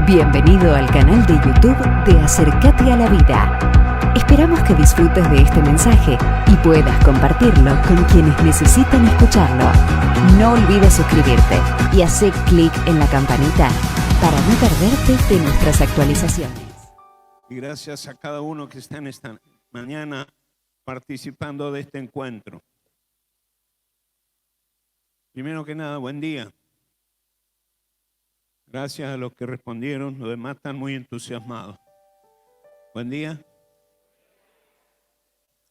Bienvenido al canal de YouTube de Acercate a la Vida. Esperamos que disfrutes de este mensaje y puedas compartirlo con quienes necesitan escucharlo. No olvides suscribirte y hacer clic en la campanita para no perderte de nuestras actualizaciones. Y gracias a cada uno que está en esta mañana participando de este encuentro. Primero que nada, buen día. Gracias a los que respondieron, los demás están muy entusiasmados. Buen día.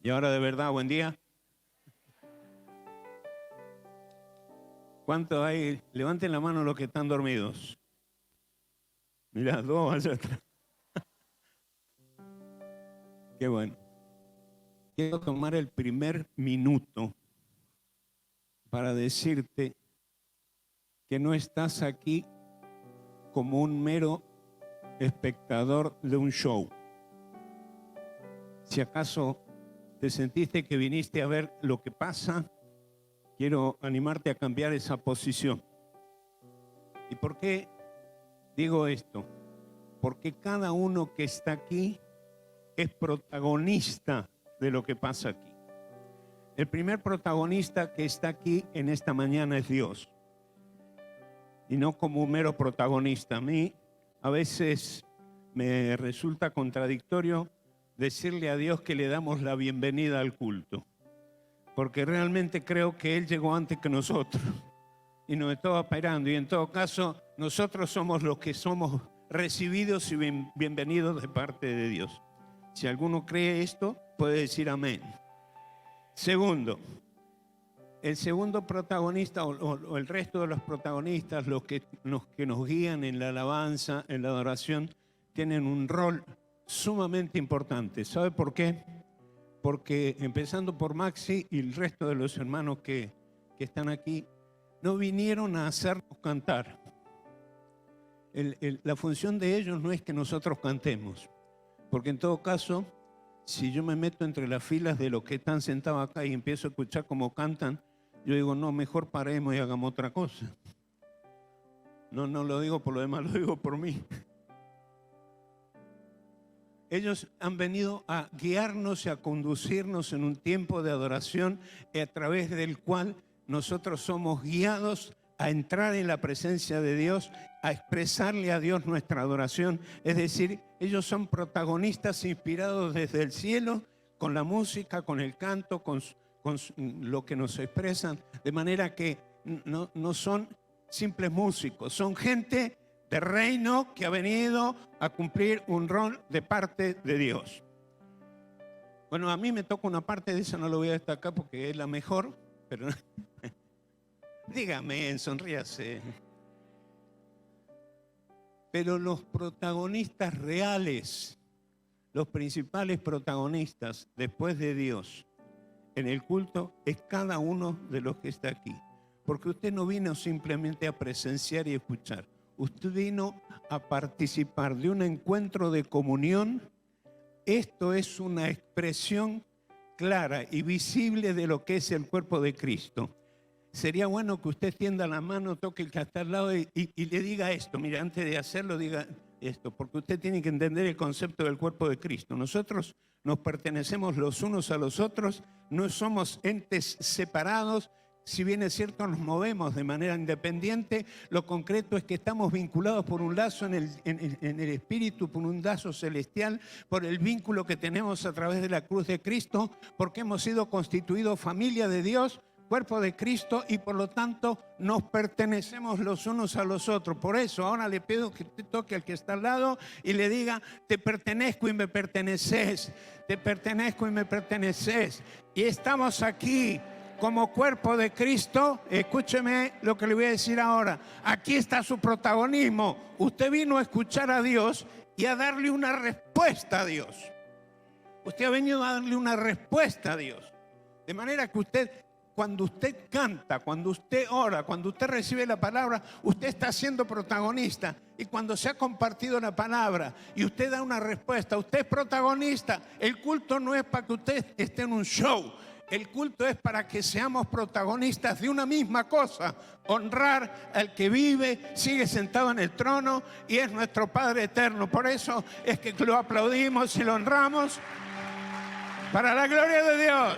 Y ahora de verdad, buen día. ¿Cuántos hay? Levanten la mano los que están dormidos. Mirá, dos allá atrás. Qué bueno. Quiero tomar el primer minuto para decirte que no estás aquí como un mero espectador de un show. Si acaso te sentiste que viniste a ver lo que pasa, quiero animarte a cambiar esa posición. ¿Y por qué digo esto? Porque cada uno que está aquí es protagonista de lo que pasa aquí. El primer protagonista que está aquí en esta mañana es Dios. Y no como un mero protagonista. A mí a veces me resulta contradictorio decirle a Dios que le damos la bienvenida al culto. Porque realmente creo que Él llegó antes que nosotros. Y nos estaba esperando. Y en todo caso, nosotros somos los que somos recibidos y bienvenidos de parte de Dios. Si alguno cree esto, puede decir amén. Segundo, el segundo protagonista o el resto de los protagonistas, los que nos guían en la alabanza, en la adoración, tienen un rol sumamente importante. ¿Sabe por qué? Porque empezando por Maxi y el resto de los hermanos que están aquí, no vinieron a hacernos cantar. La función de ellos no es que nosotros cantemos, porque en todo caso, si yo me meto entre las filas de los que están sentados acá y empiezo a escuchar cómo cantan, yo digo, no, mejor paremos y hagamos otra cosa. No lo digo por lo demás, lo digo por mí. Ellos han venido a guiarnos y a conducirnos en un tiempo de adoración a través del cual nosotros somos guiados a entrar en la presencia de Dios, a expresarle a Dios nuestra adoración. Es decir, ellos son protagonistas inspirados desde el cielo, con la música, con el canto, con lo que nos expresan, de manera que no son simples músicos, son gente de reino que ha venido a cumplir un rol de parte de Dios. Bueno, a mí me toca una parte de esa, no lo voy a destacar porque es la mejor, pero dígame, sonríase. Pero los protagonistas reales, los principales protagonistas después de Dios en el culto es cada uno de los que está aquí. Porque usted no vino simplemente a presenciar y escuchar. Usted vino a participar de un encuentro de comunión. Esto es una expresión clara y visible de lo que es el cuerpo de Cristo. Sería bueno que usted tienda la mano, toque el que está al lado y le diga esto. Mira, antes de hacerlo, diga esto, porque usted tiene que entender el concepto del cuerpo de Cristo. Nosotros nos pertenecemos los unos a los otros, no somos entes separados. Si bien es cierto, nos movemos de manera independiente, lo concreto es que estamos vinculados por un lazo en el Espíritu, por un lazo celestial, por el vínculo que tenemos a través de la cruz de Cristo, porque hemos sido constituidos familia de Dios, cuerpo de Cristo, y por lo tanto nos pertenecemos los unos a los otros. Por eso ahora le pido que te toque al que está al lado y le diga, te pertenezco y me perteneces, te pertenezco y me perteneces. Y estamos aquí como cuerpo de Cristo. Escúcheme lo que le voy a decir ahora. Aquí está su protagonismo. Usted vino a escuchar a Dios y a darle una respuesta a Dios. Usted ha venido a darle una respuesta a Dios. De manera que usted, cuando usted canta, cuando usted ora, cuando usted recibe la palabra, usted está siendo protagonista. Y cuando se ha compartido la palabra y usted da una respuesta, usted es protagonista. El culto no es para que usted esté en un show. El culto es para que seamos protagonistas de una misma cosa: honrar al que vive, sigue sentado en el trono y es nuestro Padre eterno. Por eso es que lo aplaudimos y lo honramos para la gloria de Dios.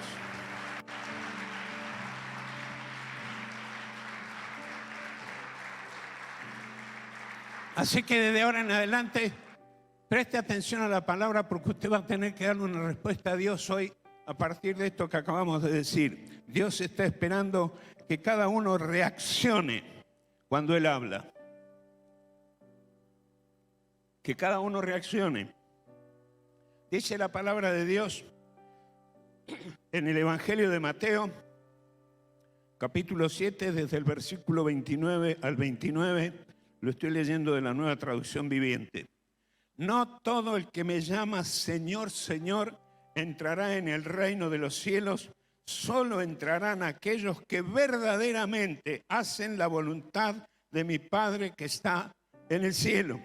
Así que desde ahora en adelante, preste atención a la palabra, porque usted va a tener que darle una respuesta a Dios hoy a partir de esto que acabamos de decir. Dios está esperando que cada uno reaccione cuando Él habla. Que cada uno reaccione. Dice la palabra de Dios en el Evangelio de Mateo, capítulo 7, desde el versículo 29 al 29, lo estoy leyendo de la Nueva Traducción Viviente. No todo el que me llama Señor, Señor, entrará en el reino de los cielos, solo entrarán aquellos que verdaderamente hacen la voluntad de mi Padre que está en el cielo.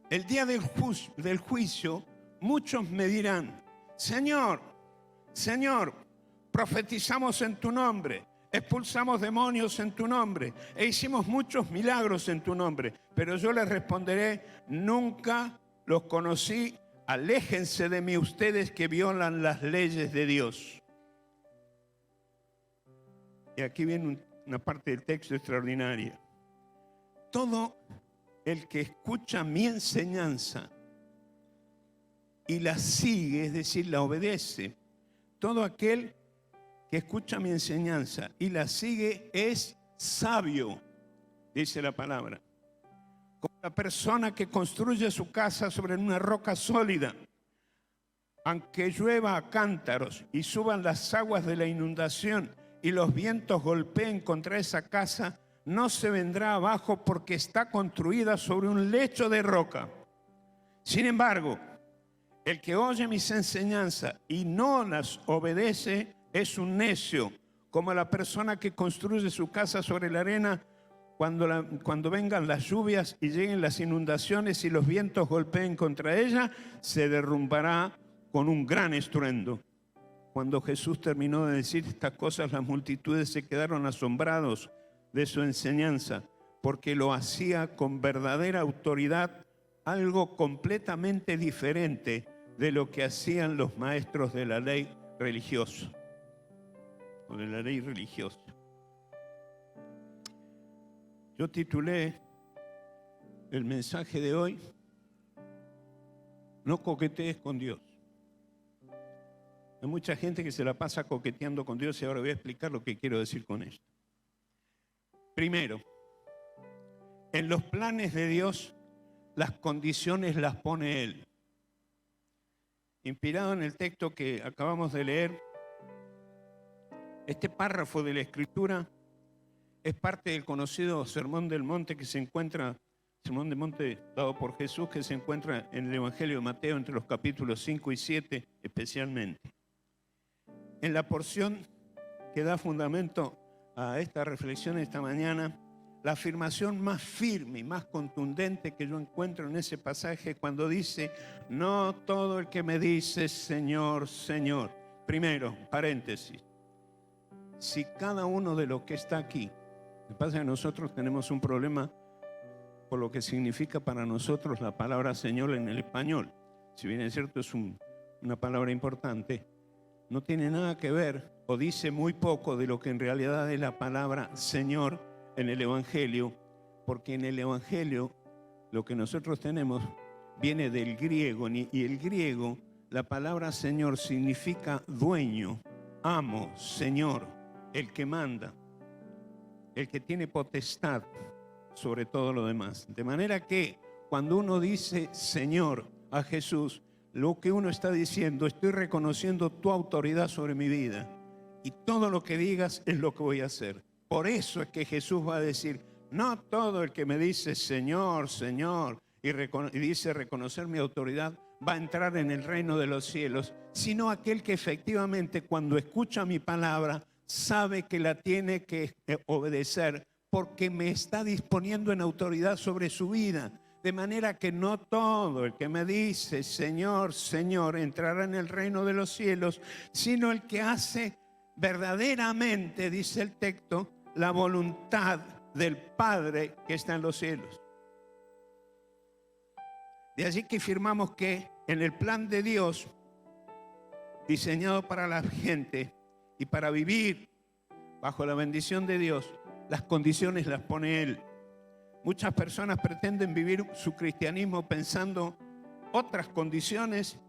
El día del juicio, muchos me dirán: Señor, Señor, profetizamos en tu nombre, expulsamos demonios en tu nombre e hicimos muchos milagros en tu nombre. Pero yo les responderé: nunca los conocí. Aléjense de mí ustedes que violan las leyes de Dios. Y aquí viene una parte del texto extraordinaria. Todo el que escucha mi enseñanza y la sigue, es decir, la obedece, todo aquel que escucha mi enseñanza y la sigue es sabio, dice la palabra. Como la persona que construye su casa sobre una roca sólida. Aunque llueva a cántaros y suban las aguas de la inundación y los vientos golpeen contra esa casa, no se vendrá abajo porque está construida sobre un lecho de roca. Sin embargo, el que oye mis enseñanzas y no las obedece es un necio, como la persona que construye su casa sobre la arena. Cuando vengan las lluvias y lleguen las inundaciones y los vientos golpeen contra ella, se derrumbará con un gran estruendo. Cuando Jesús terminó de decir estas cosas, las multitudes se quedaron asombrados de su enseñanza, porque lo hacía con verdadera autoridad, algo completamente diferente de lo que hacían los maestros de la ley religiosa, o de la ley religiosa. Yo titulé el mensaje de hoy: no coquetees con Dios. Hay mucha gente que se la pasa coqueteando con Dios y ahora voy a explicar lo que quiero decir con esto. Primero, en los planes de Dios, las condiciones las pone Él. Inspirado en el texto que acabamos de leer, este párrafo de la Escritura es parte del conocido Sermón del Monte que se encuentra, Sermón del Monte dado por Jesús, que se encuentra en el Evangelio de Mateo entre los capítulos 5 y 7 especialmente. En la porción que da fundamento a esta reflexión esta mañana, la afirmación más firme y más contundente que yo encuentro en ese pasaje cuando dice: no todo el que me dice Señor, Señor. Primero, paréntesis, si cada uno de los que está aquí, lo que pasa es que nosotros tenemos un problema por lo que significa para nosotros la palabra Señor en el español. Si bien es cierto, es una palabra importante, no tiene nada que ver o dice muy poco de lo que en realidad es la palabra Señor en el Evangelio, porque en el Evangelio lo que nosotros tenemos viene del griego, y el griego, la palabra Señor significa dueño, amo, Señor, el que manda, el que tiene potestad sobre todo lo demás. De manera que cuando uno dice Señor a Jesús, lo que uno está diciendo: estoy reconociendo tu autoridad sobre mi vida y todo lo que digas es lo que voy a hacer. Por eso es que Jesús va a decir: no todo el que me dice Señor, Señor y dice reconocer mi autoridad va a entrar en el reino de los cielos, sino aquel que efectivamente cuando escucha mi palabra sabe que la tiene que obedecer porque me está disponiendo en autoridad sobre su vida. De manera que no todo el que me dice, Señor, Señor, entrará en el reino de los cielos, sino el que hace verdaderamente, dice el texto, la voluntad del Padre que está en los cielos. De allí que afirmamos que en el plan de Dios, diseñado para la gente y para vivir bajo la bendición de Dios, las condiciones las pone Él. Muchas personas pretenden vivir su cristianismo pensando otras condiciones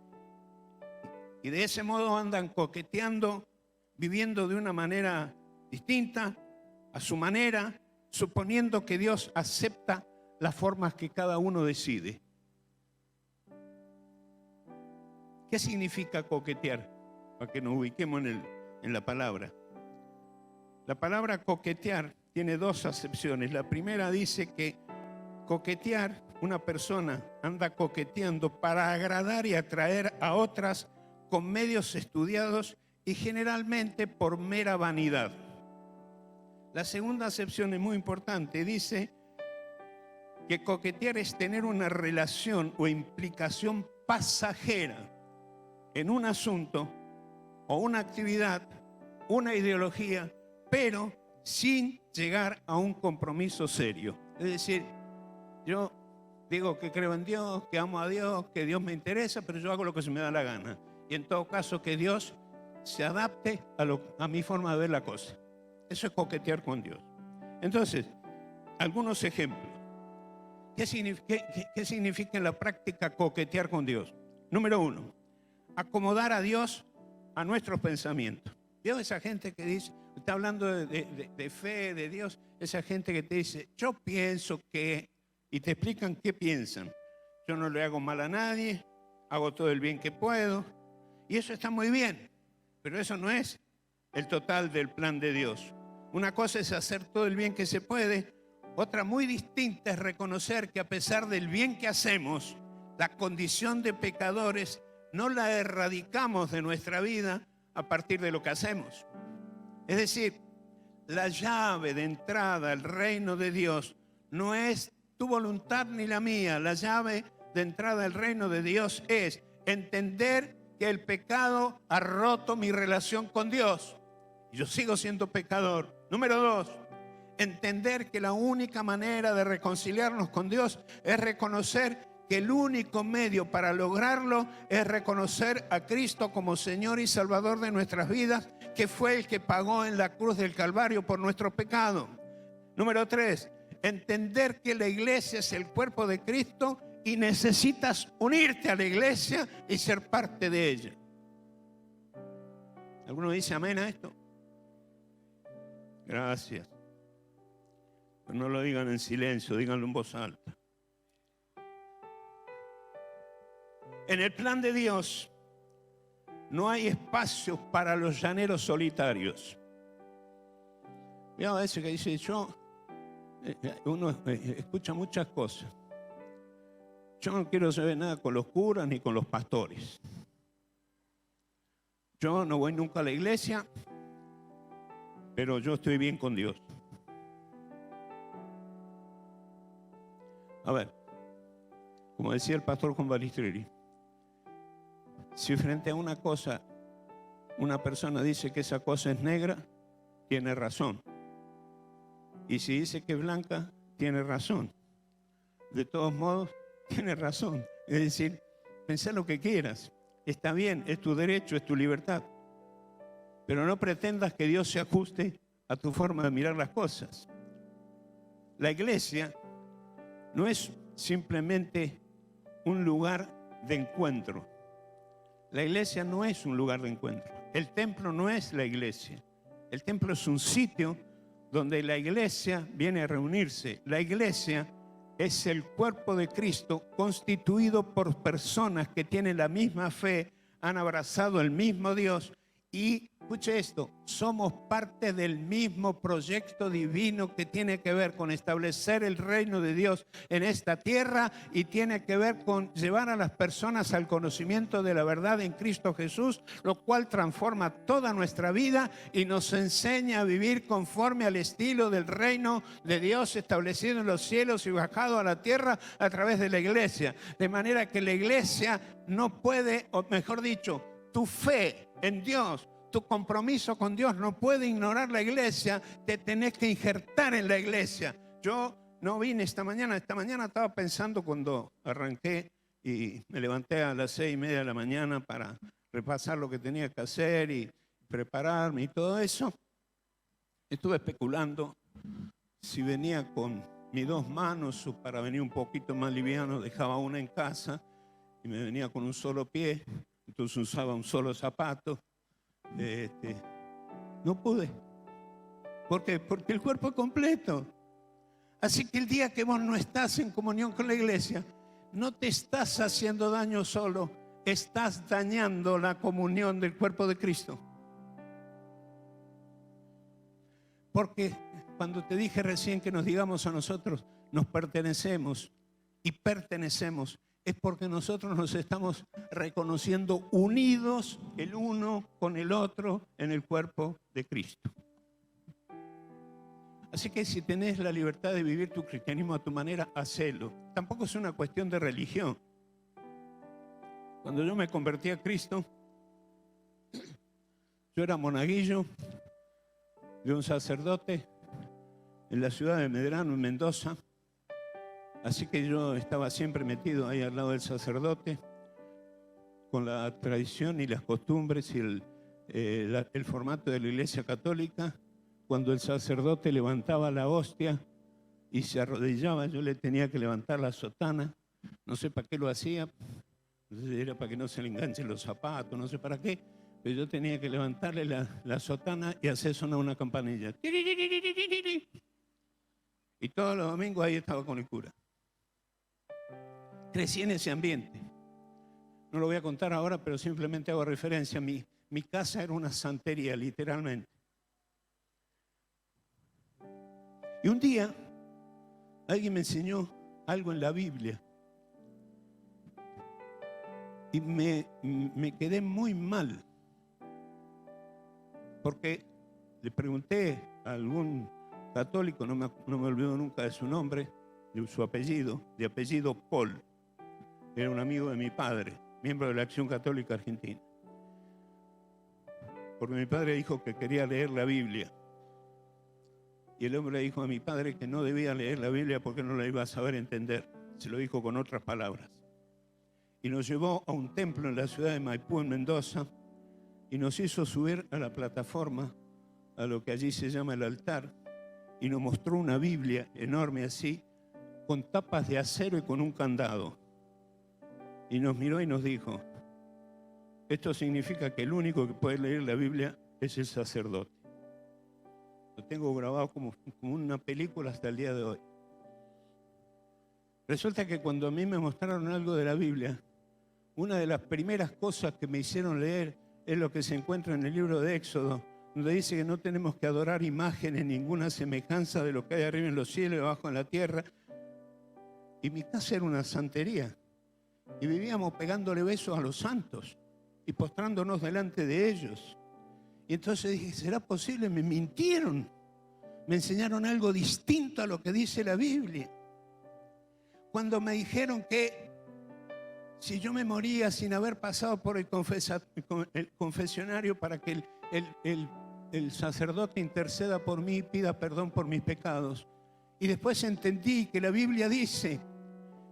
y de ese modo andan coqueteando, viviendo de una manera distinta, a su manera, suponiendo que Dios acepta las formas que cada uno decide. ¿Qué significa coquetear? Para que nos ubiquemos en la palabra. La palabra coquetear tiene dos acepciones. La primera dice que coquetear, una persona anda coqueteando para agradar y atraer a otras con medios estudiados y generalmente por mera vanidad. La segunda acepción es muy importante. Dice que coquetear es tener una relación o implicación pasajera en un asunto o una actividad, una ideología, pero sin llegar a un compromiso serio. Es decir, yo digo que creo en Dios, que amo a Dios, que Dios me interesa, pero yo hago lo que se me da la gana. Y en todo caso que Dios se adapte a mi forma de ver la cosa. Eso es coquetear con Dios. Entonces, algunos ejemplos. ¿Qué significa en la práctica coquetear con Dios? Número 1, acomodar a Dios a nuestros pensamientos. ¿Veo esa gente que dice, está hablando de fe, de Dios, esa gente que te dice, yo pienso que, y te explican qué piensan. Yo no le hago mal a nadie, hago todo el bien que puedo, y eso está muy bien, pero eso no es el total del plan de Dios. Una cosa es hacer todo el bien que se puede, otra muy distinta es reconocer que a pesar del bien que hacemos, la condición de pecadores no la erradicamos de nuestra vida a partir de lo que hacemos. Es decir, la llave de entrada al reino de Dios no es tu voluntad ni la mía. La llave de entrada al reino de Dios es entender que el pecado ha roto mi relación con Dios. Yo sigo siendo pecador. Número 2, entender que la única manera de reconciliarnos con Dios es reconocer que el único medio para lograrlo es reconocer a Cristo como Señor y Salvador de nuestras vidas, que fue el que pagó en la cruz del Calvario por nuestro pecado. Número 3, entender que la iglesia es el cuerpo de Cristo y necesitas unirte a la iglesia y ser parte de ella. ¿Alguno dice amén a esto? Gracias. Pero no lo digan en silencio, díganlo en voz alta. En el plan de Dios no hay espacio para los llaneros solitarios. Mira eso que dice uno escucha muchas cosas. Yo no quiero saber nada con los curas ni con los pastores. Yo no voy nunca a la iglesia, pero yo estoy bien con Dios. A ver, como decía el pastor Juan Balistreri, si frente a una cosa, una persona dice que esa cosa es negra, tiene razón. Y si dice que es blanca, tiene razón. De todos modos, tiene razón. Es decir, pensá lo que quieras. Está bien, es tu derecho, es tu libertad. Pero no pretendas que Dios se ajuste a tu forma de mirar las cosas. La iglesia no es simplemente un lugar de encuentro. La iglesia no es un lugar de encuentro. El templo no es la iglesia. El templo es un sitio donde la iglesia viene a reunirse. La iglesia es el cuerpo de Cristo constituido por personas que tienen la misma fe, han abrazado el mismo Dios y escuche esto, somos parte del mismo proyecto divino que tiene que ver con establecer el reino de Dios en esta tierra y tiene que ver con llevar a las personas al conocimiento de la verdad en Cristo Jesús, lo cual transforma toda nuestra vida y nos enseña a vivir conforme al estilo del reino de Dios establecido en los cielos y bajado a la tierra a través de la iglesia. De manera que la iglesia no puede, o mejor dicho, tu fe en Dios, tu compromiso con Dios no puede ignorar la iglesia, te tenés que injertar en la iglesia. Yo no vine esta mañana estaba pensando cuando arranqué y me levanté a las 6:30 de la mañana para repasar lo que tenía que hacer y prepararme y todo eso. Estuve especulando si venía con mis 2 manos o para venir un poquito más liviano dejaba una en casa y me venía con un solo pie, entonces usaba un solo zapato. No pude. ¿Por qué? Porque el cuerpo es completo. Así que el día que vos no estás en comunión con la iglesia, no te estás haciendo daño solo, estás dañando la comunión del cuerpo de Cristo. Porque cuando te dije recién que nos digamos a nosotros, nos pertenecemos y pertenecemos, es porque nosotros nos estamos reconociendo unidos el uno con el otro en el cuerpo de Cristo. Así que si tenés la libertad de vivir tu cristianismo a tu manera, hacelo. Tampoco es una cuestión de religión. Cuando yo me convertí a Cristo, yo era monaguillo de un sacerdote en la ciudad de Medrano, en Mendoza. Así que yo estaba siempre metido ahí al lado del sacerdote, con la tradición y las costumbres y el formato de la Iglesia Católica. Cuando el sacerdote levantaba la hostia y se arrodillaba, yo le tenía que levantar la sotana. No sé para qué lo hacía, no sé si era para que no se le enganchen los zapatos, no sé para qué, pero yo tenía que levantarle la sotana y hacer sonar una campanilla. Y todos los domingos ahí estaba con el cura. Crecí en ese ambiente. No lo voy a contar ahora, pero simplemente hago referencia. Mi casa era una santería, literalmente. Y un día, alguien me enseñó algo en la Biblia. Y me quedé muy mal. Porque le pregunté a algún católico, no me olvido nunca de su nombre, de su apellido, de apellido Paul. Era un amigo de mi padre, miembro de la Acción Católica Argentina. Porque mi padre dijo que quería leer la Biblia. Y el hombre dijo a mi padre que no debía leer la Biblia porque no la iba a saber entender. Se lo dijo con otras palabras. Y nos llevó a un templo en la ciudad de Maipú, en Mendoza, y nos hizo subir a la plataforma, a lo que allí se llama el altar, y nos mostró una Biblia enorme así, con tapas de acero y con un candado. Y nos miró y nos dijo, esto significa que el único que puede leer la Biblia es el sacerdote. Lo tengo grabado como una película hasta el día de hoy. Resulta que cuando a mí me mostraron algo de la Biblia, una de las primeras cosas que me hicieron leer es lo que se encuentra en el libro de Éxodo, donde dice que no tenemos que adorar imágenes, ninguna semejanza de lo que hay arriba en los cielos y abajo en la tierra. Y mi casa era una santería. Y vivíamos pegándole besos a los santos y postrándonos delante de ellos. Y entonces dije, ¿será posible? Me mintieron. Me enseñaron algo distinto a lo que dice la Biblia. Cuando me dijeron que si yo me moría sin haber pasado por el confesionario para que el sacerdote interceda por mí y pida perdón por mis pecados. Y después entendí que la Biblia dice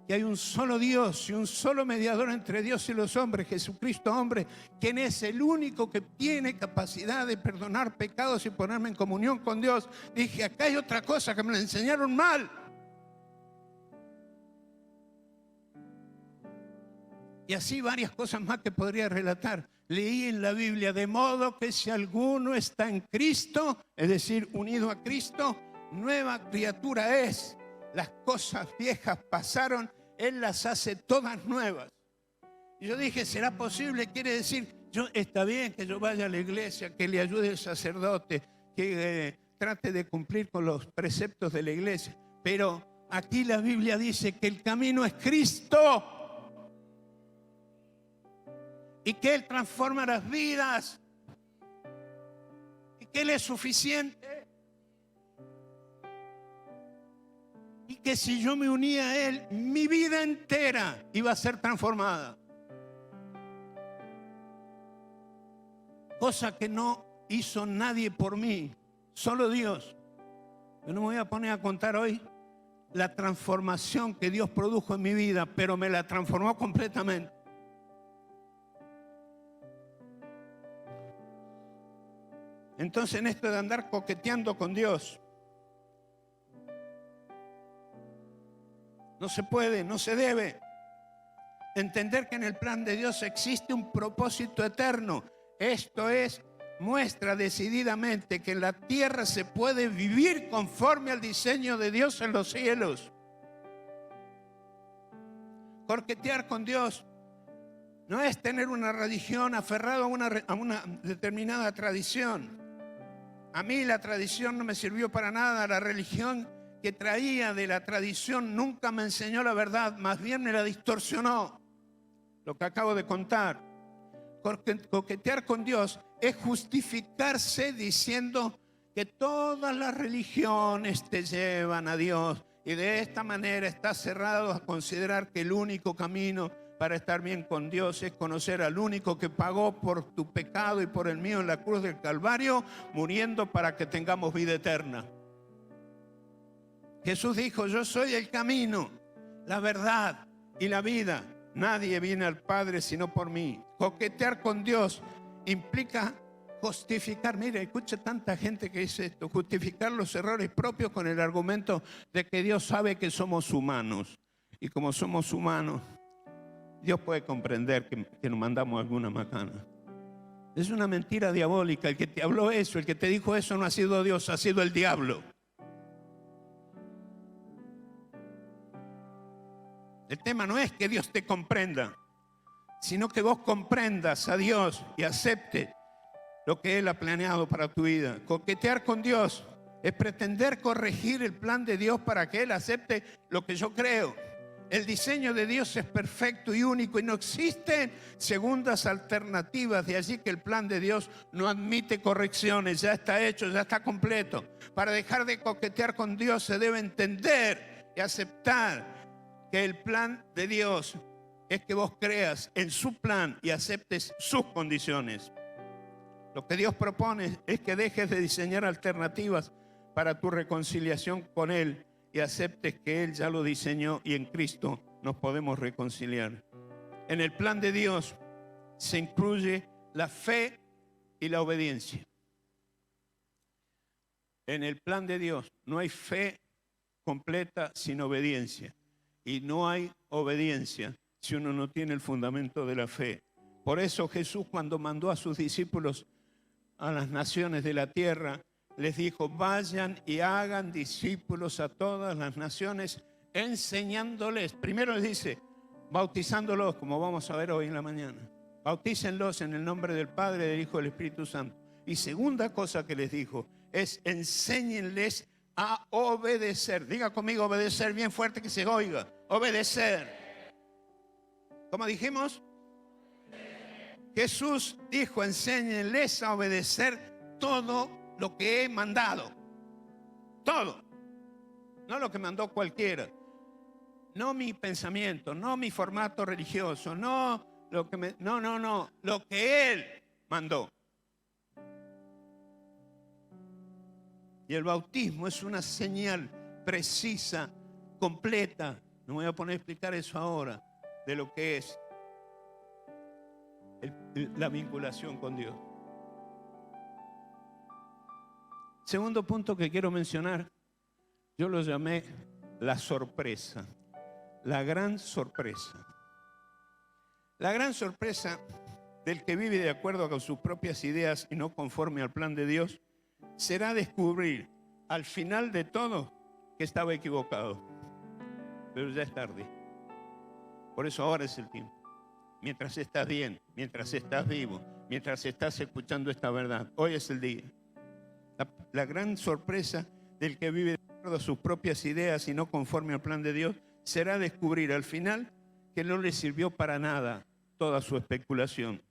que hay un solo Dios y un solo mediador entre Dios y los hombres, Jesucristo hombre, quien es el único que tiene capacidad de perdonar pecados y ponerme en comunión con Dios. Dije, acá hay otra cosa que me la enseñaron mal. Y así varias cosas más que podría relatar. Leí en la Biblia, de modo que si alguno está en Cristo, es decir, unido a Cristo, nueva criatura es. Las cosas viejas pasaron, Él las hace todas nuevas. Y yo dije, ¿será posible? Quiere decir Está bien que yo vaya a la iglesia, que le ayude el sacerdote, que trate de cumplir con los preceptos de la iglesia. Pero aquí la Biblia dice que el camino es Cristo y que Él transforma las vidas y que Él es suficiente. Y que si yo me unía a Él, mi vida entera iba a ser transformada. Cosa que no hizo nadie por mí, solo Dios. Yo no me voy a poner a contar hoy la transformación que Dios produjo en mi vida, pero me la transformó completamente. Entonces, en esto de andar coqueteando con Dios, no se puede, no se debe. Entender que en el plan de Dios existe un propósito eterno. Esto es, muestra decididamente que en la tierra se puede vivir conforme al diseño de Dios en los cielos. Coquetear con Dios no es tener una religión aferrado a una determinada tradición. A mí la tradición no me sirvió para nada. La religión que traía de la tradición nunca me enseñó la verdad, más bien me la distorsionó. Lo que acabo de contar. Coquetear con Dios es justificarse diciendo que todas las religiones te llevan a Dios y de esta manera estás cerrado a considerar que el único camino para estar bien con Dios es conocer al único que pagó por tu pecado y por el mío en la cruz del Calvario, muriendo para que tengamos vida eterna. Jesús dijo: yo soy el camino, la verdad y la vida. Nadie viene al Padre sino por mí. Coquetear con Dios implica justificar. Mire, escucha tanta gente que dice esto: justificar los errores propios con el argumento de que Dios sabe que somos humanos. Y como somos humanos, Dios puede comprender que nos mandamos alguna macana. Es una mentira diabólica. El que te habló eso, el que te dijo eso no ha sido Dios, ha sido el diablo. El tema no es que Dios te comprenda, sino que vos comprendas a Dios y acepte lo que Él ha planeado para tu vida. Coquetear con Dios es pretender corregir el plan de Dios para que Él acepte lo que yo creo. El diseño de Dios es perfecto y único y no existen segundas alternativas. De allí que el plan de Dios no admite correcciones, ya está hecho, ya está completo. Para dejar de coquetear con Dios se debe entender y aceptar que el plan de Dios es que vos creas en su plan y aceptes sus condiciones. Lo que Dios propone es que dejes de diseñar alternativas para tu reconciliación con Él y aceptes que Él ya lo diseñó y en Cristo nos podemos reconciliar. En el plan de Dios se incluye la fe y la obediencia. En el plan de Dios no hay fe completa sin obediencia. Y no hay obediencia si uno no tiene el fundamento de la fe. Por eso Jesús, cuando mandó a sus discípulos a las naciones de la tierra, les dijo: vayan y hagan discípulos a todas las naciones, enseñándoles. Primero les dice, bautizándolos, como vamos a ver hoy en la mañana. Bautícenlos en el nombre del Padre, del Hijo y del Espíritu Santo. Y segunda cosa que les dijo es: enséñenles a obedecer. Diga conmigo: obedecer, bien fuerte que se oiga. Obedecer. ¿Cómo dijimos? Jesús dijo: enséñenles a obedecer todo lo que he mandado. Todo. No lo que mandó cualquiera. No mi pensamiento, no mi formato religioso, no lo que no, lo que Él mandó. Y el bautismo es una señal precisa, completa. No voy a poner a explicar eso ahora, de lo que es la vinculación con Dios. Segundo punto que quiero mencionar, yo lo llamé la sorpresa, la gran sorpresa. La gran sorpresa del que vive de acuerdo con sus propias ideas y no conforme al plan de Dios será descubrir al final de todo que estaba equivocado. Pero ya es tarde. Por eso ahora es el tiempo. Mientras estás bien, mientras estás vivo, mientras estás escuchando esta verdad. Hoy es el día. La gran sorpresa del que vive de acuerdo a sus propias ideas y no conforme al plan de Dios será descubrir al final que no le sirvió para nada toda su especulación.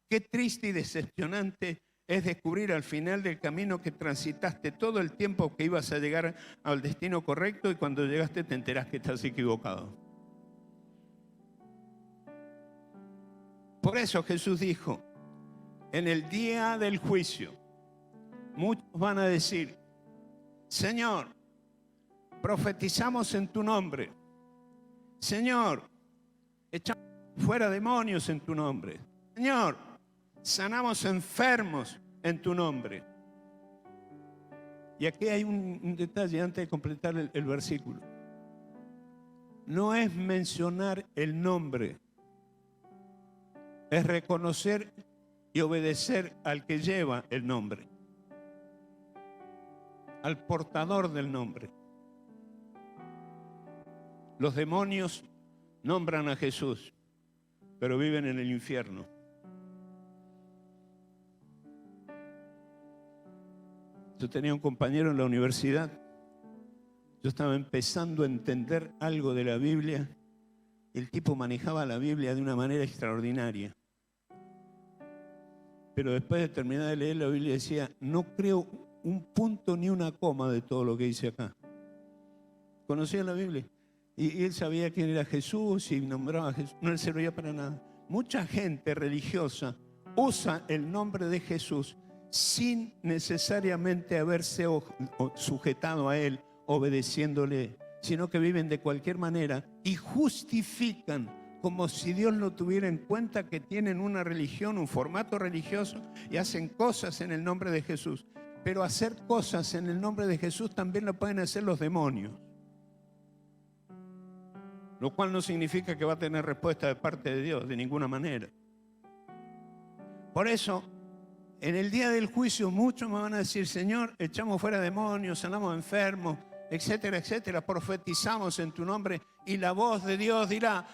Qué triste y decepcionante es descubrir al final del camino que transitaste todo el tiempo que ibas a llegar al destino correcto y cuando llegaste te enterás que estás equivocado. Por eso Jesús dijo, en el día del juicio, muchos van a decir, Señor, profetizamos en tu nombre. Señor, echamos fuera demonios en tu nombre. Señor, sanamos enfermos en tu nombre. Y aquí hay un detalle antes de completar el versículo. No es mencionar el nombre, es reconocer y obedecer al que lleva el nombre, al portador del nombre. Los demonios nombran a Jesús, pero viven en el infierno. Yo tenía un compañero en la universidad. Yo estaba empezando a entender algo de la Biblia. El tipo manejaba la Biblia de una manera extraordinaria. Pero después de terminar de leer la Biblia decía, no creo un punto ni una coma de todo lo que dice acá. Conocía la Biblia. Y él sabía quién era Jesús y nombraba a Jesús. No le servía para nada. Mucha gente religiosa usa el nombre de Jesús sin necesariamente haberse sujetado a Él, obedeciéndole, sino que viven de cualquier manera y justifican como si Dios no tuviera en cuenta que tienen una religión, un formato religioso y hacen cosas en el nombre de Jesús. Pero hacer cosas en el nombre de Jesús también lo pueden hacer los demonios. Lo cual no significa que va a tener respuesta de parte de Dios, de ninguna manera. Por eso, en el día del juicio muchos me van a decir, Señor, echamos fuera demonios, sanamos enfermos, etcétera, etcétera, profetizamos en tu nombre y la voz de Dios dirá,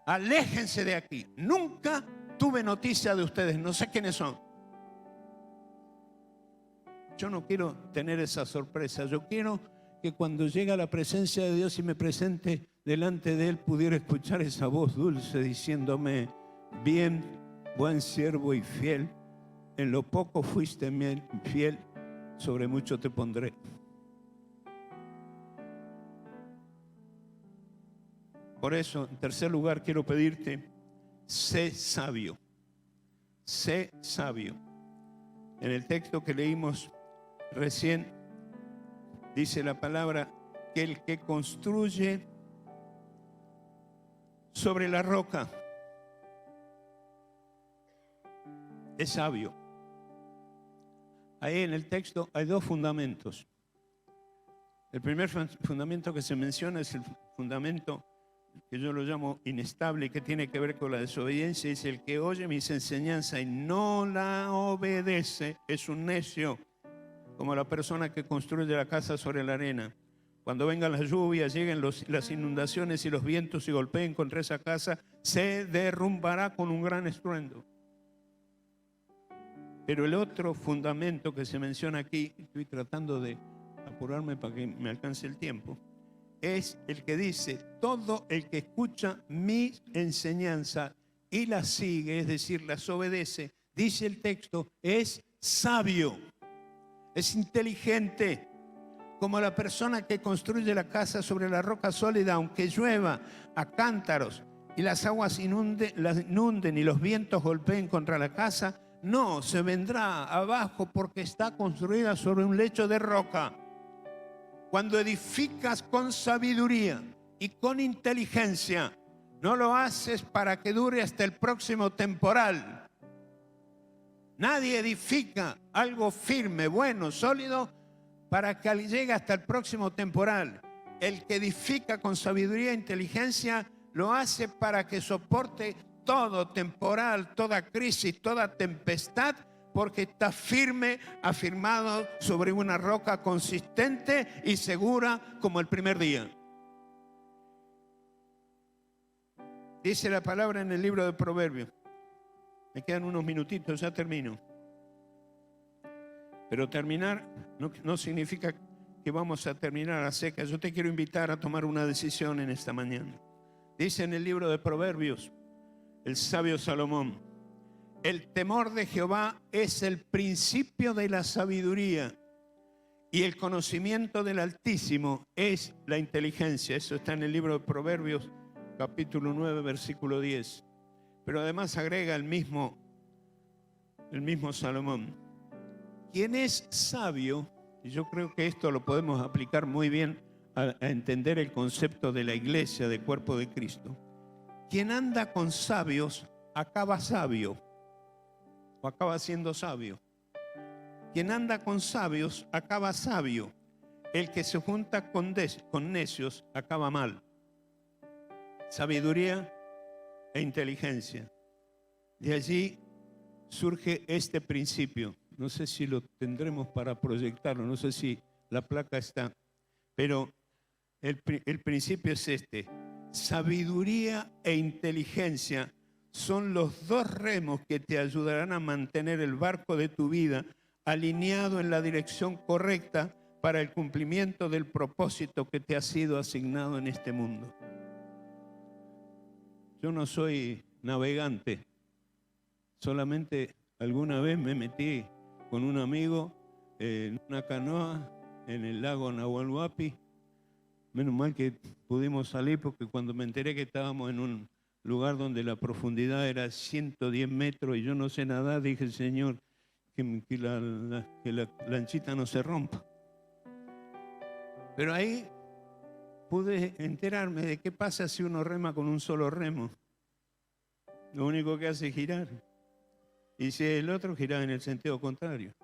aléjense de aquí. Nunca tuve noticia de ustedes, no sé quiénes son. Yo no quiero tener esa sorpresa, yo quiero que cuando llegue a la presencia de Dios y me presente delante de Él pudiera escuchar esa voz dulce diciéndome, bien, buen siervo y fiel, en lo poco fuiste fiel, sobre mucho te pondré. Por eso, en tercer lugar, quiero pedirte, sé sabio. Sé sabio. En el texto que leímos recién, dice la palabra que el que construye sobre la roca es sabio. Ahí en el texto hay dos fundamentos. El primer fundamento que se menciona es el fundamento que yo lo llamo inestable, que tiene que ver con la desobediencia. Dice, el que oye mis enseñanzas y no la obedece es un necio, como la persona que construye la casa sobre la arena. Cuando vengan las lluvias, lleguen las inundaciones y los vientos y golpeen contra esa casa, se derrumbará con un gran estruendo. Pero el otro fundamento que se menciona aquí, estoy tratando de apurarme para que me alcance el tiempo, es el que dice, todo el que escucha mi enseñanza y la sigue, es decir, las obedece, dice el texto, es sabio, es inteligente, como la persona que construye la casa sobre la roca sólida, aunque llueva a cántaros y las aguas la inunden y los vientos golpeen contra la casa, no se vendrá abajo porque está construida sobre un lecho de roca. Cuando edificas con sabiduría y con inteligencia, no lo haces para que dure hasta el próximo temporal. Nadie edifica algo firme, bueno, sólido, para que llegue hasta el próximo temporal. El que edifica con sabiduría e inteligencia lo hace para que soporte todo temporal, toda crisis, toda tempestad, porque está firme, afirmado sobre una roca consistente y segura como el primer día. Dice la palabra en el libro de Proverbios, Me quedan unos minutitos, ya termino. Pero terminar no significa que vamos a terminar a secas. Yo te quiero invitar a tomar una decisión en esta mañana. Dice en el libro de Proverbios, el sabio Salomón: el temor de Jehová es el principio de la sabiduría, y el conocimiento del Altísimo es la inteligencia. Eso está en el libro de Proverbios, capítulo 9, versículo 10. Pero además agrega el mismo Salomón: quien es sabio, y yo creo que esto lo podemos aplicar muy bien a entender el concepto de la iglesia, del cuerpo de Cristo. Quien anda con sabios acaba sabio, o acaba siendo sabio. Quien anda con sabios acaba sabio. El que se junta con necios acaba mal. Sabiduría e inteligencia. De allí surge este principio. No sé si lo tendremos para proyectarlo, no sé si la placa está, pero el principio es este: sabiduría e inteligencia son los dos remos que te ayudarán a mantener el barco de tu vida alineado en la dirección correcta para el cumplimiento del propósito que te ha sido asignado en este mundo. Yo no soy navegante, solamente alguna vez me metí con un amigo en una canoa en el lago Nahuel Huapi. Menos mal que pudimos salir, porque cuando me enteré que estábamos en un lugar donde la profundidad era 110 metros y yo no sé nadar, dije: Señor, que la lanchita no se rompa. Pero ahí pude enterarme de qué pasa si uno rema con un solo remo. Lo único que hace es girar. Y si el otro gira en el sentido contrario.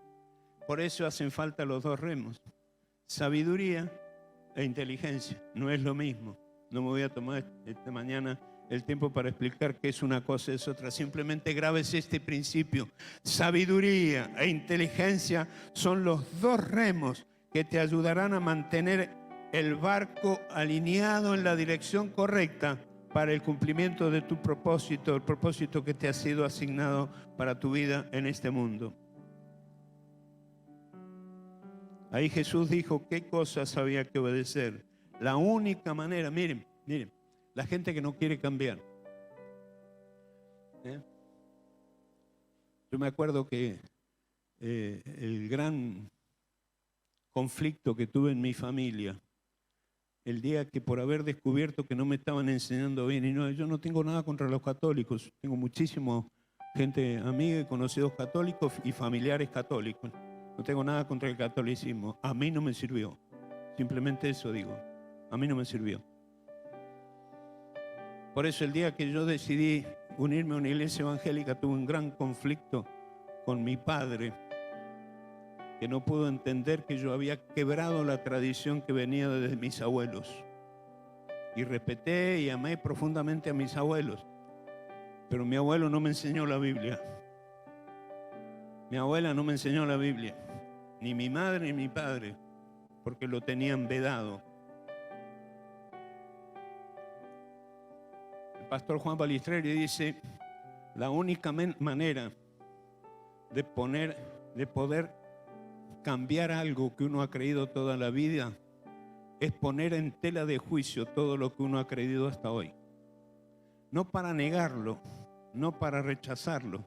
Por eso hacen falta los dos remos. Sabiduría e inteligencia. No es lo mismo. No me voy a tomar esta mañana el tiempo para explicar qué es una cosa y es otra. Simplemente grábese este principio. Sabiduría e inteligencia son los dos remos que te ayudarán a mantener el barco alineado en la dirección correcta para el cumplimiento de tu propósito, el propósito que te ha sido asignado para tu vida en este mundo. Ahí Jesús dijo qué cosas había que obedecer. La única manera, miren, la gente que no quiere cambiar. Yo me acuerdo que el gran conflicto que tuve en mi familia, el día que, por haber descubierto que no me estaban enseñando bien, y no, yo no tengo nada contra los católicos, tengo muchísima gente amiga y conocidos católicos y familiares católicos, no tengo nada contra el catolicismo, a mí no me sirvió, simplemente eso digo, a mí no me sirvió. Por eso el día que yo decidí unirme a una iglesia evangélica, tuve un gran conflicto con mi padre, que no pudo entender que yo había quebrado la tradición que venía desde mis abuelos. Y respeté y amé profundamente a mis abuelos. Pero mi abuelo no me enseñó la Biblia. Mi abuela no me enseñó la Biblia. Ni mi madre ni mi padre. Porque lo tenían vedado. El pastor Juan Balistreri dice: la única manera de poder cambiar algo que uno ha creído toda la vida es poner en tela de juicio todo lo que uno ha creído hasta hoy. No para negarlo, no para rechazarlo,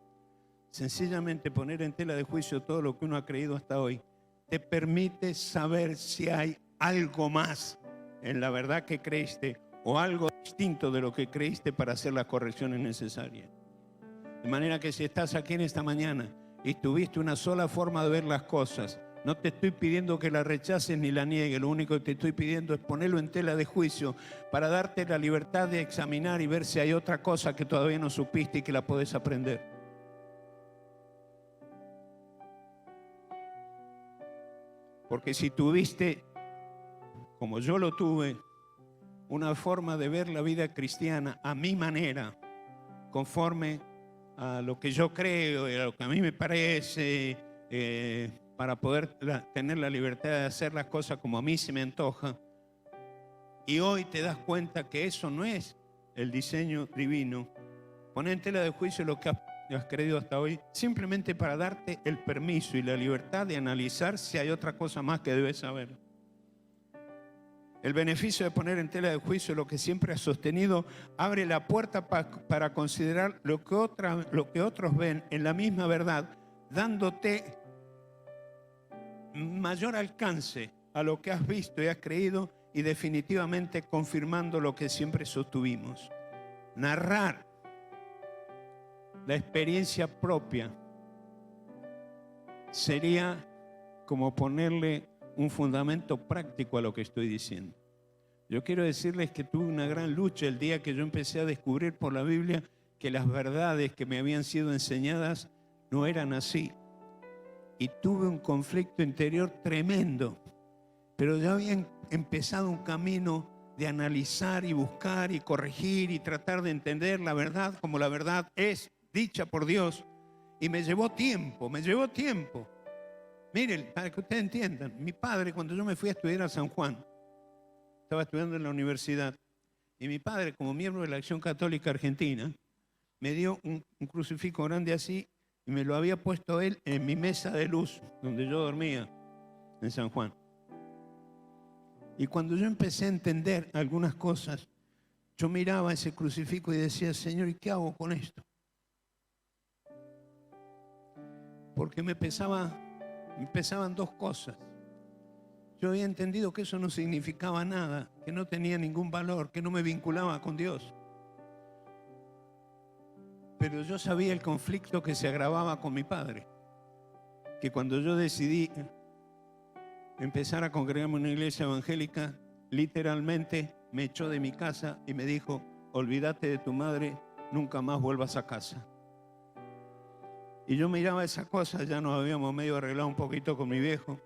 sencillamente poner en tela de juicio todo lo que uno ha creído hasta hoy te permite saber si hay algo más en la verdad que creíste o algo distinto de lo que creíste para hacer las correcciones necesarias. De manera que si estás aquí en esta mañana y tuviste una sola forma de ver las cosas, no te estoy pidiendo que la rechaces ni la niegues, lo único que te estoy pidiendo es ponerlo en tela de juicio para darte la libertad de examinar y ver si hay otra cosa que todavía no supiste y que la podés aprender. Porque si tuviste, como yo lo tuve, una forma de ver la vida cristiana a mi manera, conforme a lo que yo creo y a lo que a mí me parece, para poder tener la libertad de hacer las cosas como a mí se me antoja, y hoy te das cuenta que eso no es el diseño divino, pon en tela de juicio lo que has creído hasta hoy, simplemente para darte el permiso y la libertad de analizar si hay otra cosa más que debes saber. El beneficio de poner en tela de juicio lo que siempre has sostenido abre la puerta para considerar lo que otros ven en la misma verdad, dándote mayor alcance a lo que has visto y has creído y definitivamente confirmando lo que siempre sostuvimos. Narrar la experiencia propia sería como ponerle un fundamento práctico a lo que estoy diciendo. Yo quiero decirles que tuve una gran lucha el día que yo empecé a descubrir por la Biblia que las verdades que me habían sido enseñadas no eran así. Y tuve un conflicto interior tremendo, pero ya había empezado un camino de analizar y buscar y corregir y tratar de entender la verdad como la verdad es dicha por Dios. Y me llevó tiempo. Miren, para que ustedes entiendan, mi padre, cuando yo me fui a estudiar a San Juan, estaba estudiando en la universidad, y mi padre, como miembro de la Acción Católica Argentina, me dio un crucifijo grande así, y me lo había puesto él en mi mesa de luz, donde yo dormía, en San Juan. Y cuando yo empecé a entender algunas cosas, yo miraba ese crucifijo y decía, Señor, ¿y qué hago con esto? Porque me pesaban dos cosas. Yo había entendido que eso no significaba nada, que no tenía ningún valor, que no me vinculaba con Dios. Pero yo sabía el conflicto que se agravaba con mi padre, que cuando yo decidí empezar a congregarme en una iglesia evangélica, literalmente me echó de mi casa y me dijo, olvídate de tu madre, nunca más vuelvas a casa. Y yo miraba esa cosa, ya nos habíamos medio arreglado un poquito con mi viejo.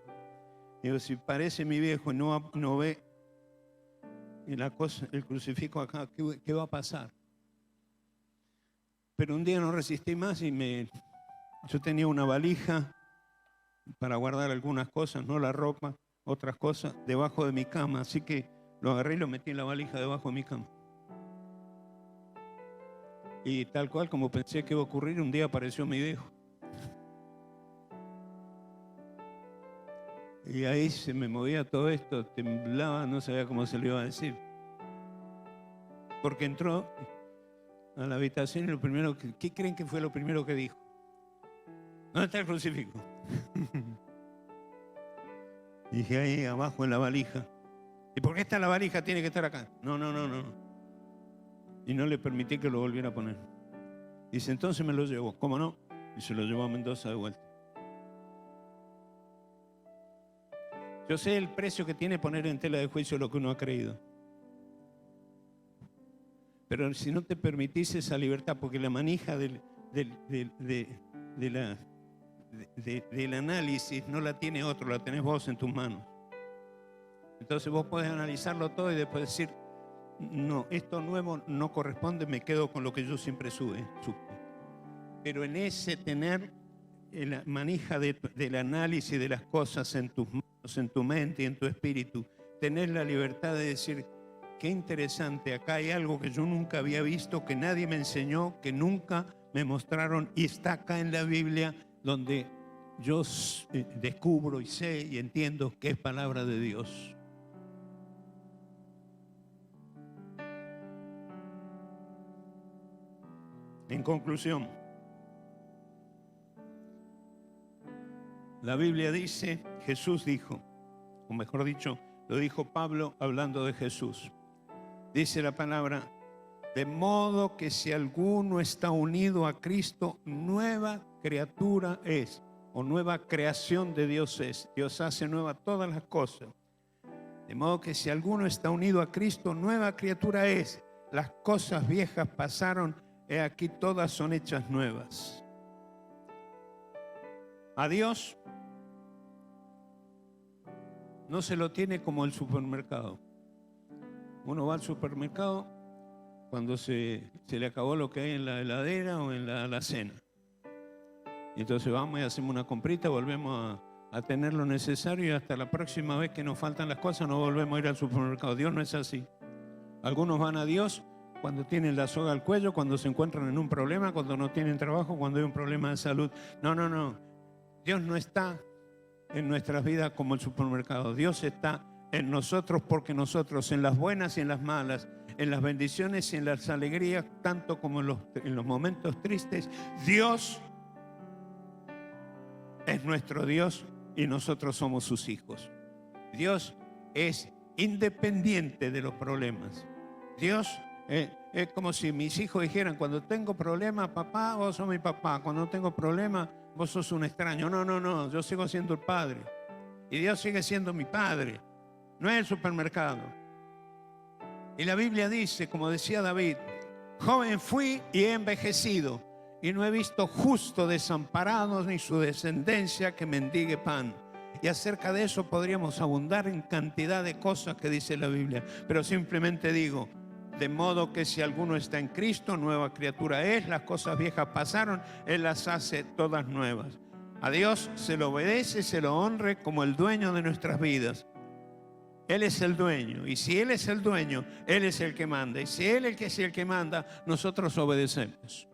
Y digo, si parece mi viejo y no ve el crucifijo acá, ¿qué va a pasar? Pero un día no resistí más y yo tenía una valija para guardar algunas cosas, no la ropa, otras cosas, debajo de mi cama. Así que lo agarré y lo metí en la valija debajo de mi cama. Y tal cual como pensé que iba a ocurrir, un día apareció mi viejo. Y ahí se me movía todo esto, temblaba, no sabía cómo se lo iba a decir. Porque entró a la habitación y lo primero ¿qué creen que fue lo primero que dijo? ¿Dónde está el crucifijo? Dije ahí abajo en la valija. ¿Y por qué está la valija? Tiene que estar acá. No. Y no le permití que lo volviera a poner. Dice, entonces me lo llevó. ¿Cómo no? Y se lo llevó a Mendoza de vuelta. Yo sé el precio que tiene poner en tela de juicio lo que uno ha creído. Pero si no te permitís esa libertad, porque la manija del análisis no la tiene otro, la tenés vos en tus manos. Entonces vos podés analizarlo todo y después decir, no, esto nuevo no corresponde, me quedo con lo que yo siempre supe. Pero en ese tener la manija del análisis de las cosas en tus manos, en tu mente y en tu espíritu, tener la libertad de decir, qué interesante, acá hay algo que yo nunca había visto, que nadie me enseñó, que nunca me mostraron, y está acá en la Biblia, donde yo descubro y sé y entiendo que es palabra de Dios. En conclusión, la Biblia dice, Jesús dijo, o mejor dicho, lo dijo Pablo hablando de Jesús. Dice la palabra, de modo que si alguno está unido a Cristo, nueva criatura es, o nueva creación de Dios es. Dios hace nueva todas las cosas. De modo que si alguno está unido a Cristo, nueva criatura es. Las cosas viejas pasaron, he aquí todas son hechas nuevas. A Dios no se lo tiene como el supermercado. Uno va al supermercado cuando se le acabó lo que hay en la heladera o en la alacena. Y entonces vamos y hacemos una comprita, volvemos a tener lo necesario y hasta la próxima vez que nos faltan las cosas no volvemos a ir al supermercado. Dios no es así. Algunos van a Dios cuando tienen la soga al cuello, cuando se encuentran en un problema, cuando no tienen trabajo, cuando hay un problema de salud. No. Dios no está en nuestras vidas como el supermercado. Dios está en nosotros porque nosotros, en las buenas y en las malas, en las bendiciones y en las alegrías, tanto como en los momentos tristes, Dios es nuestro Dios y nosotros somos sus hijos. Dios es independiente de los problemas. Dios es como si mis hijos dijeran: cuando tengo problemas, papá, vos sos mi papá. Cuando no tengo problemas, vos sos un extraño. No, yo sigo siendo el padre. Y Dios sigue siendo mi padre. No es el supermercado. Y la Biblia dice, como decía David: joven fui y he envejecido, y no he visto justo desamparado ni su descendencia que mendigue pan. Y acerca de eso podríamos abundar en cantidad de cosas que dice la Biblia. Pero simplemente digo: de modo que si alguno está en Cristo, nueva criatura es. Las cosas viejas pasaron, Él las hace todas nuevas. A Dios se lo obedece, se lo honre como el dueño de nuestras vidas. Él es el dueño, y si Él es el dueño, Él es el que manda. Y si Él es el que manda, nosotros obedecemos.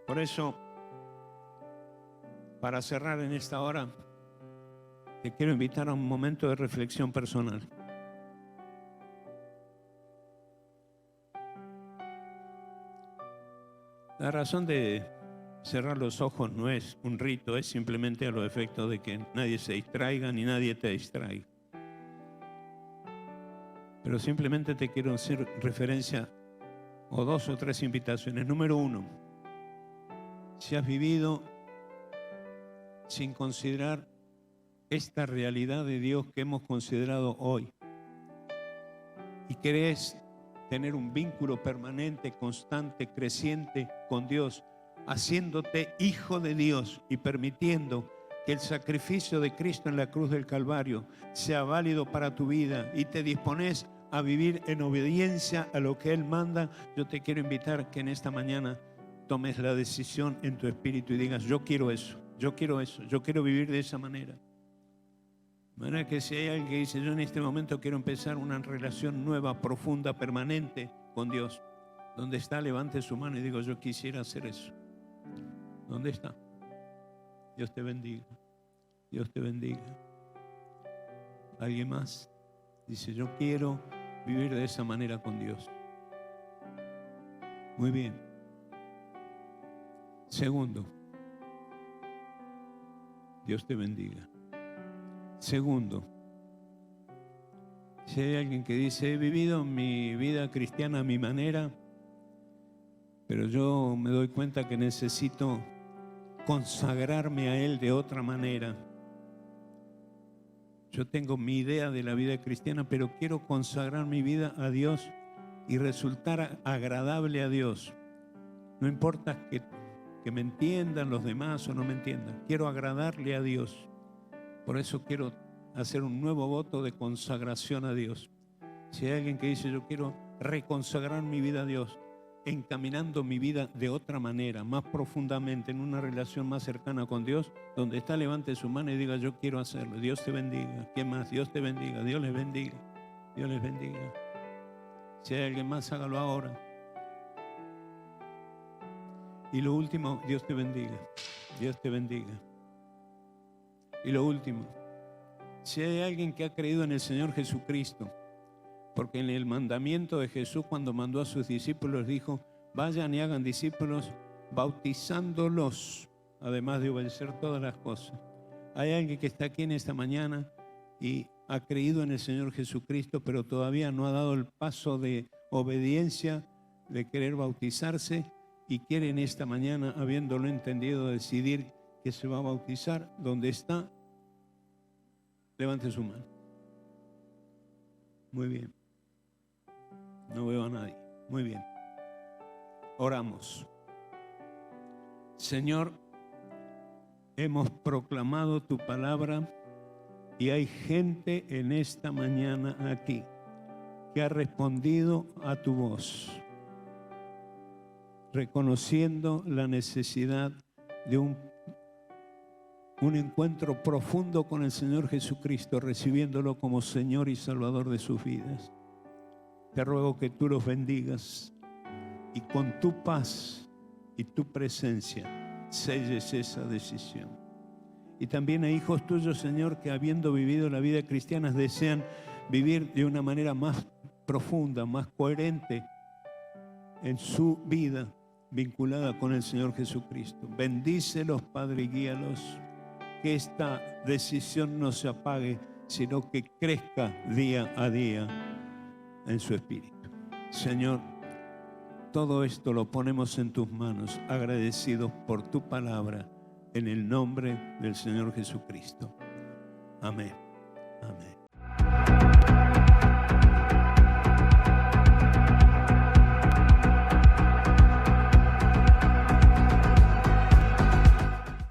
Por eso, para cerrar en esta hora, te quiero invitar a un momento de reflexión personal. La razón de cerrar los ojos no es un rito, es simplemente a los efectos de que nadie se distraiga ni nadie te distraiga. Pero simplemente te quiero hacer referencia o 2 o 3 invitaciones. Número 1, si has vivido sin considerar esta realidad de Dios que hemos considerado hoy y querés tener un vínculo permanente, constante, creciente con Dios, haciéndote hijo de Dios y permitiendo que el sacrificio de Cristo en la cruz del Calvario sea válido para tu vida y te dispones a vivir en obediencia a lo que Él manda, yo te quiero invitar que en esta mañana tomes la decisión en tu espíritu y digas: yo quiero eso, yo quiero vivir de esa manera. De manera que si hay alguien que dice: yo en este momento quiero empezar una relación nueva, profunda, permanente con Dios, ¿dónde está? Levante su mano y digo: yo quisiera hacer eso. ¿Dónde está? Dios te bendiga. Dios te bendiga. ¿Alguien más? Dice: yo quiero vivir de esa manera con Dios. Muy bien. Segundo, Dios te bendiga. Segundo, si hay alguien que dice: he vivido mi vida cristiana a mi manera, pero yo me doy cuenta que necesito consagrarme a Él de otra manera. Yo tengo mi idea de la vida cristiana, pero quiero consagrar mi vida a Dios y resultar agradable a Dios. No importa que me entiendan los demás o no me entiendan. Quiero agradarle a Dios. Por eso quiero hacer un nuevo voto de consagración a Dios. Si hay alguien que dice: yo quiero reconsagrar mi vida a Dios, encaminando mi vida de otra manera, más profundamente, en una relación más cercana con Dios, donde está, levante su mano y diga: yo quiero hacerlo. Dios te bendiga. ¿Qué más? Dios te bendiga. Dios les bendiga. Dios les bendiga. Si hay alguien más, hágalo ahora. Y lo último, Dios te bendiga. Dios te bendiga. Y lo último, si hay alguien que ha creído en el Señor Jesucristo, porque en el mandamiento de Jesús, cuando mandó a sus discípulos, dijo: vayan y hagan discípulos, bautizándolos, además de obedecer todas las cosas. Hay alguien que está aquí en esta mañana y ha creído en el Señor Jesucristo, pero todavía no ha dado el paso de obediencia, de querer bautizarse, y quiere en esta mañana, habiéndolo entendido, decidir que se va a bautizar. ¿Dónde está? Levante su mano. Muy bien. No veo a nadie. Muy bien. Oramos. Señor, hemos proclamado tu palabra y hay gente en esta mañana aquí que ha respondido a tu voz, reconociendo la necesidad de un un encuentro profundo con el Señor Jesucristo, recibiéndolo como Señor y Salvador de sus vidas. Te ruego que tú los bendigas y con tu paz y tu presencia selles esa decisión. Y también hay hijos tuyos, Señor, que habiendo vivido la vida cristiana desean vivir de una manera más profunda, más coherente en su vida vinculada con el Señor Jesucristo. Bendícelos, Padre, y guíalos. Que esta decisión no se apague, sino que crezca día a día en su espíritu. Señor, todo esto lo ponemos en tus manos, agradecidos por tu palabra, en el nombre del Señor Jesucristo. Amén. Amén.